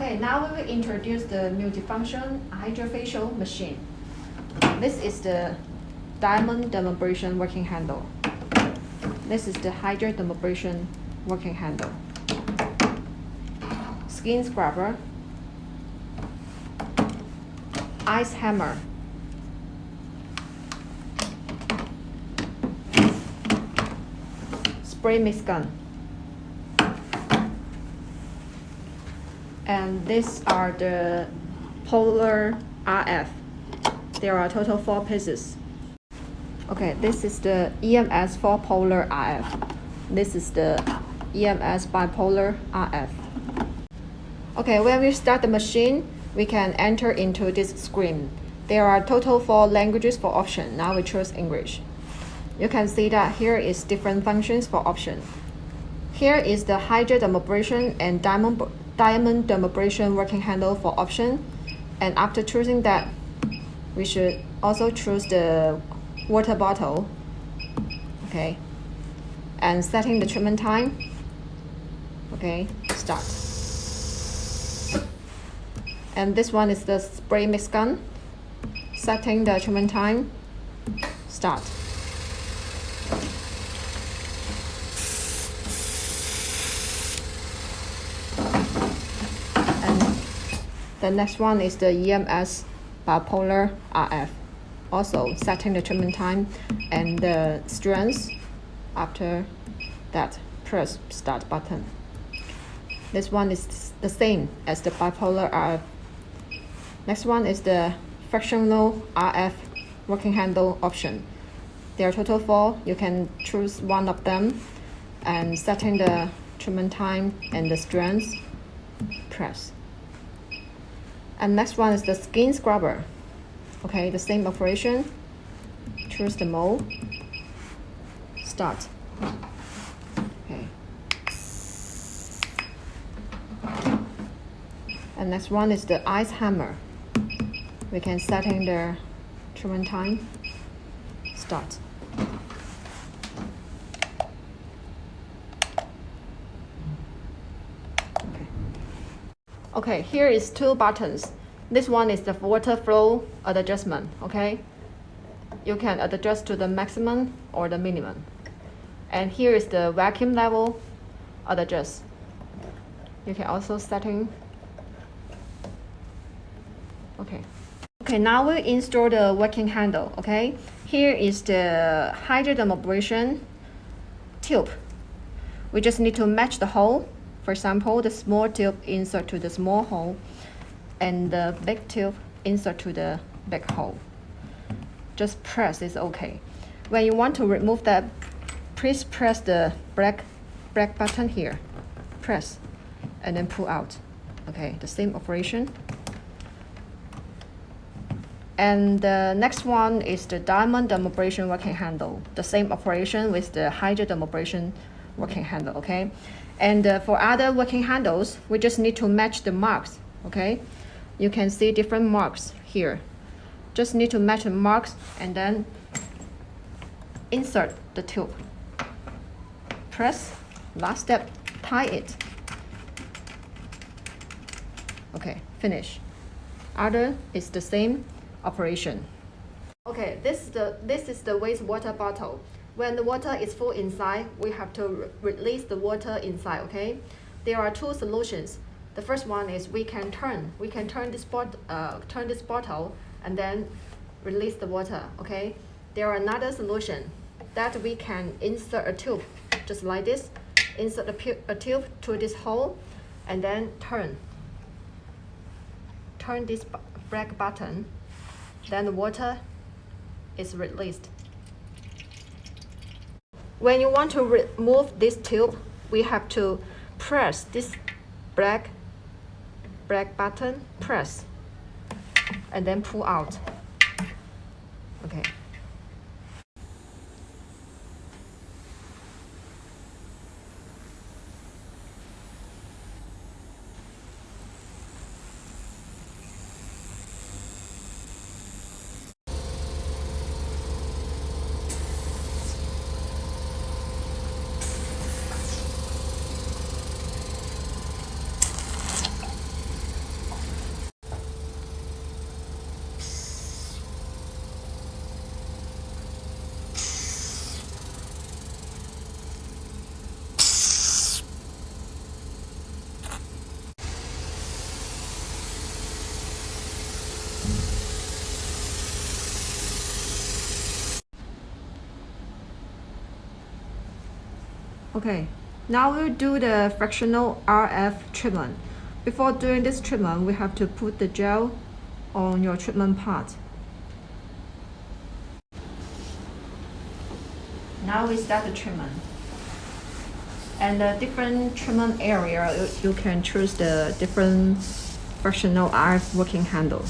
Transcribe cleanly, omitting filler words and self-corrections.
Okay, now we will introduce the multifunction hydrofacial machine. This is the diamond dermabrasion working handle. This is the hydrodermabrasion working handle. Skin scrubber, ice hammer, spray mist gun, and these are the polar RF. There are total 4 pieces. Okay, this is the EMS 4 polar RF. This is the EMS bipolar RF. Okay, when we start the machine, we can enter into this screen. There are total 4 languages for option. Now we choose English. You can see that here is different functions for option. Here is the hydrodermabrasion and diamond dermabrasion working handle for option. And after choosing that, we should also choose the water bottle. Okay. And setting the treatment time. Okay, start. And this one is the spray mist gun. Setting the treatment time. Start. And the next one is the EMS bipolar RF. Also setting the treatment time and the strength. After that, press start button. This one is the same as the bipolar RF. Next one is the fractional RF working handle option. There are total 4. You can choose one of them and setting the treatment time and the strength, press. And next one is the skin scrubber. Okay, the same operation. Choose the mode. Start. Okay. And next one is the ice hammer. We can set in the treatment time. Start. Okay, here is 2 buttons. This one is the water flow adjustment. Okay, you can adjust to the maximum or the minimum. And here is the vacuum level adjust. You can also setting. Okay. Okay, now we install the working handle. Okay, here is the hydrodermabrasion tube. We just need to match the hole. For example, the small tube insert to the small hole, and the big tube insert to the big hole. Just press is okay. When you want to remove that, please press the black button here. Press and then pull out. Okay, the same operation. And the next one is the diamond dermabrasion working handle. The same operation with the hydrodermabrasion working handle. Okay, and for other working handles, we just need to match the marks. Okay, you can see different marks here. Just need to match the marks and then insert the tube. Press, last step, tie it. Okay, finish. Other is the same operation. Okay, this is the wastewater bottle. When the water is full inside, we have to release the water inside. Okay, there are 2 solutions. The first one is we can turn this bottle and then release the water. Okay, there are another solution that we can insert a tube just like this. Insert a tube to this hole and then turn this black button. Then the water is released. When you want to remove this tube, we have to press this black button, press, and then pull out. Okay. Okay, now we'll do the fractional RF treatment. Before doing this treatment, we have to put the gel on your treatment part. Now we start the treatment. And the different treatment area, you can choose the different fractional RF working handle.